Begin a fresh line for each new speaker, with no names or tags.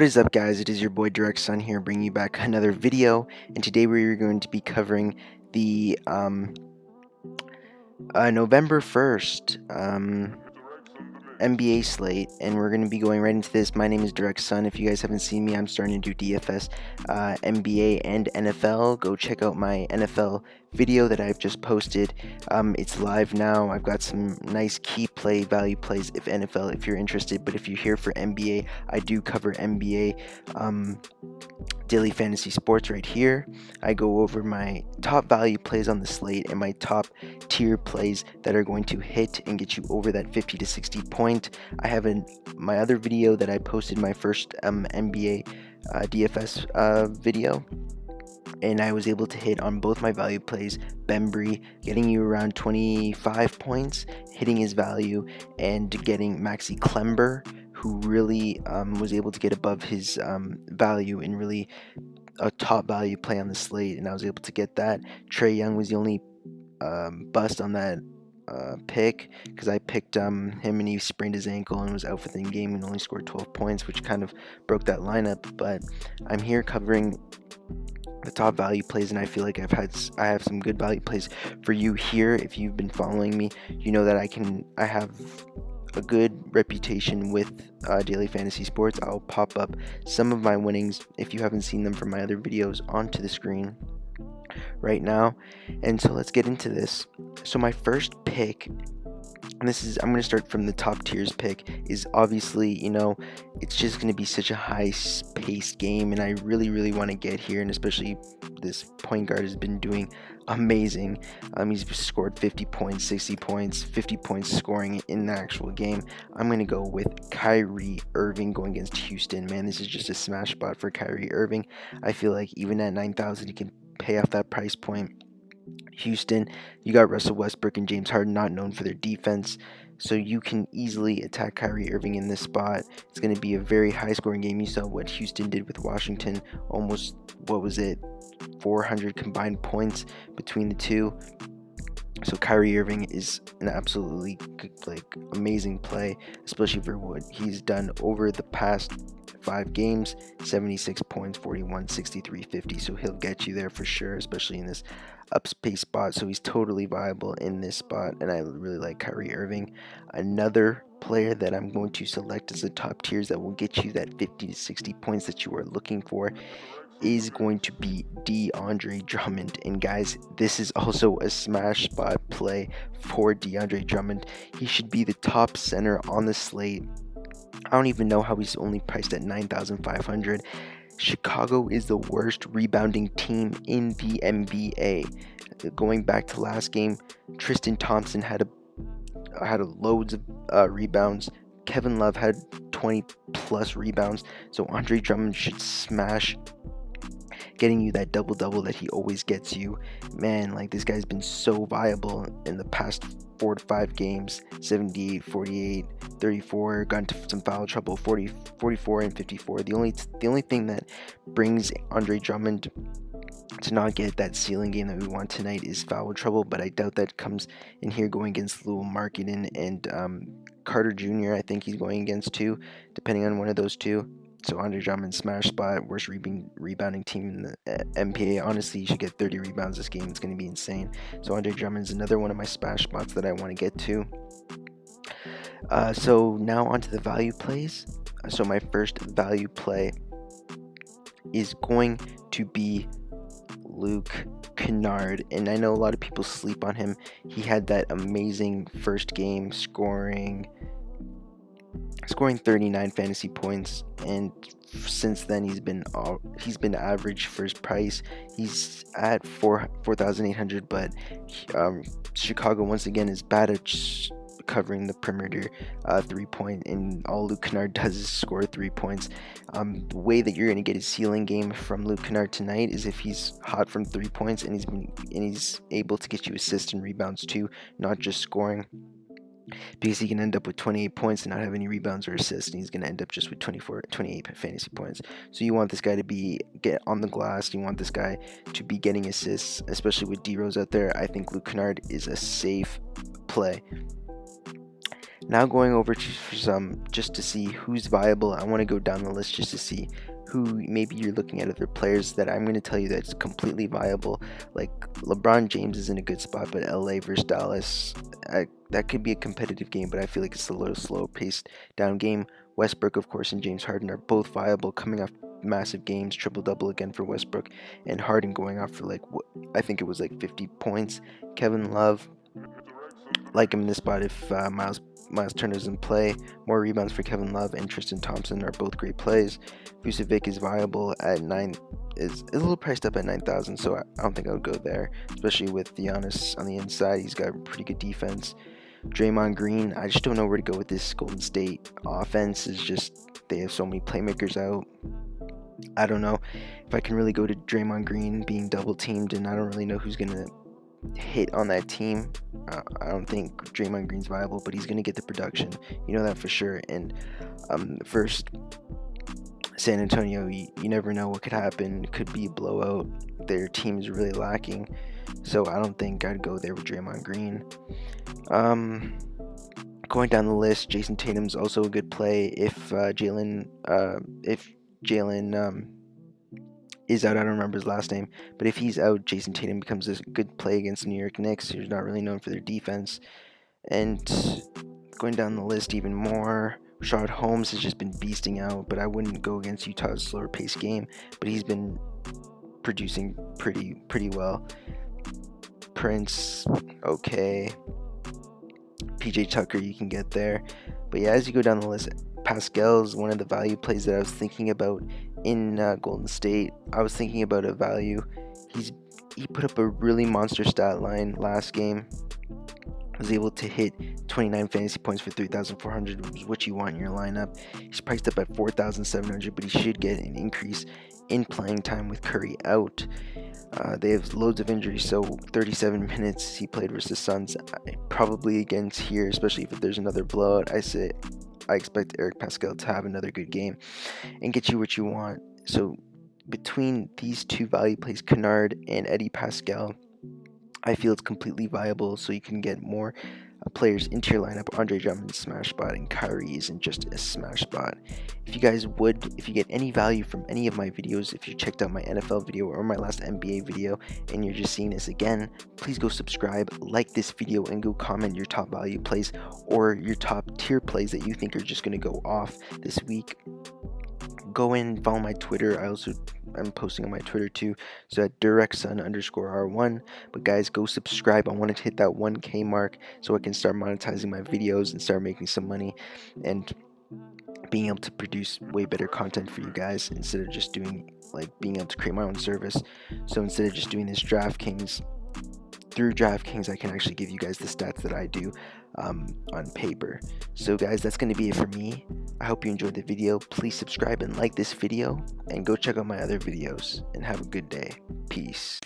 What is up, guys? It is your boy Directsun here, bringing you back another video, and today we're going to be covering the November 1st NBA slate, and we're going to be going right into this. My name is Directsun. If you guys haven't seen me, I'm starting to do DFS, NBA, and NFL. Go check out my NFL video that I've just posted. It's live now. I've got some nice key play value plays if NFL, if you're interested. But if you're here for NBA, I do cover NBA daily fantasy sports right here. I go over my top value plays on the slate and my top tier plays that are going to hit and get you over that 50 to 60 point. I have my other video that I posted, my first NBA DFS video, and I was able to hit on both my value plays. Bembry getting you around 25 points, hitting his value, and getting Maxi Clember, who really was able to get above his value in really a top value play on the slate, and I was able to get that. Trae Young was the only bust on that pick, because I picked him and he sprained his ankle and was out for the game and only scored 12 points, which kind of broke that lineup. But I'm here covering the top value plays, and I feel like I have some good value plays for you here. If you've been following me, you know that I have a good reputation with daily fantasy sports. I'll pop up some of my winnings, if you haven't seen them from my other videos, onto the screen right now. And so let's get into this. So my first pick, and I'm going to start from the top tiers pick, is obviously, it's just going to be such a high-paced game, and I really want to get here, and especially this point guard has been doing amazing. He's scored 50 points, 60 points, 50 points scoring in the actual game. I'm going to go with Kyrie Irving going against Houston. Man, this is just a smash spot for Kyrie Irving. I feel like even at 9,000, he can pay off that price point. Houston, you got Russell Westbrook and James Harden, not known for their defense, so you can easily attack Kyrie Irving in this spot. It's going to be a very high-scoring game. You saw what Houston did with Washington, almost, 400 combined points between the two. So Kyrie Irving is an absolutely amazing play, especially for what he's done over the past 5 games. 76 points, 41, 63, 50. So he'll get you there for sure, especially in this up-space spot. So he's totally viable in this spot, and I really like Kyrie Irving. Another player that I'm going to select as the top tiers that will get you that 50 to 60 points that you are looking for is going to be DeAndre Drummond. And guys, this is also a smash spot play for DeAndre Drummond. He should be the top center on the slate. I don't even know how he's only priced at 9,500. Chicago is the worst rebounding team in the NBA. Going back to last game, Tristan Thompson had loads of rebounds. Kevin Love had 20 plus rebounds. So Andre Drummond should smash, getting you that double-double that he always gets you. Man, this guy's been so viable in the past 4 to 5 games. 78, 48, 34, got into some foul trouble, 40, 44, and 54. The only thing that brings Andre Drummond to not get that ceiling game that we want tonight is foul trouble, but I doubt that comes in here going against Lou Markkinen and Carter Jr. I think he's going against too, depending on one of those two. So Andre Drummond, smash spot, worst rebounding team in the NBA. Honestly, you should get 30 rebounds this game. It's going to be insane. So Andre Drummond is another one of my smash spots that I want to get to. So now onto the value plays. So my first value play is going to be Luc Canard, and I know a lot of people sleep on him. He had that amazing first game, scoring 39 fantasy points, and since then he's been average for his price. He's at 4,800, but Chicago once again is bad at covering the perimeter 3-point, and all Luc Canard does is score 3 points. The way that you're going to get his ceiling game from Luc Canard tonight is if he's hot from 3 points and he's able to get you assists and rebounds too, not just scoring, because he can end up with 28 points and not have any rebounds or assists, and he's going to end up just with 28 fantasy points. So you want this guy to get on the glass. You want this guy to be getting assists, especially with D-Rose out there. I think Luc Canard is a safe play. Now going over to some just to see who's viable. I want to go down the list just to see who maybe you're looking at other players that I'm going to tell you that's completely viable. Like LeBron James is in a good spot, but LA versus Dallas, that could be a competitive game, but I feel like it's a little slow paced down game. Westbrook, of course, and James Harden are both viable coming off massive games, triple double again for Westbrook, and Harden going off for like what I think it was like 50 points. Kevin Love, like him in this spot if Miles Turner's in play. More rebounds for Kevin Love and Tristan Thompson are both great plays. Vucevic is viable at is a little priced up at 9,000, so I don't think I would go there, especially with Giannis on the inside. He's got pretty good defense. Draymond Green, I just don't know where to go with this Golden State offense. Is just they have so many playmakers out. I don't know if I can really go to Draymond Green being double teamed, and I don't really know who's gonna hit on that team. I don't think Draymond Green's viable, but he's gonna get the production. You know that for sure. And first, San Antonio, you never know what could happen. It could be a blowout. Their team is really lacking, so I don't think I'd go there with Draymond Green. Going down the list, Jason Tatum's also a good play if Jalen is out. I don't remember his last name, but if he's out, Jason Tatum becomes a good play against the New York Knicks, who's not really known for their defense. And going down the list even more, Rashad Holmes has just been beasting out, but I wouldn't go against Utah's slower paced game, but he's been producing pretty well. Prince, okay. PJ Tucker, you can get there. But yeah, as you go down the list, Pascal is one of the value plays that I was thinking about in Golden State. I was thinking about a value. He put up a really monster stat line last game. Was able to hit 29 fantasy points for 3,400, which is what you want in your lineup. He's priced up at 4,700, but he should get an increase in playing time with Curry out. They have loads of injuries, so 37 minutes he played versus the Suns, probably against here, especially if there's another blowout. I expect Eric Pascal to have another good game and get you what you want. So between these two value plays, Canard and Eddie Pascal, I feel it's completely viable, so you can get more players into your lineup. Andre Drummond's smash spot and Kyrie isn't just a smash spot. If you get any value from any of my videos, if you checked out my NFL video or my last NBA video and you're just seeing this again, please go subscribe, like this video, and go comment your top value plays or your top tier plays that you think are just going to go off this week. Go in, follow my Twitter. I'm posting on my Twitter too, so at Directsun_R1. But guys, go subscribe. I want to hit that 1K mark so I can start monetizing my videos and start making some money and being able to produce way better content for you guys instead of just doing being able to create my own service. So instead of just doing this Draftkings, through Draftkings I can actually give you guys the stats that I do on paper. So guys, that's going to be it for me. I hope you enjoyed the video. Please subscribe and like this video, and go check out my other videos, and have a good day. Peace.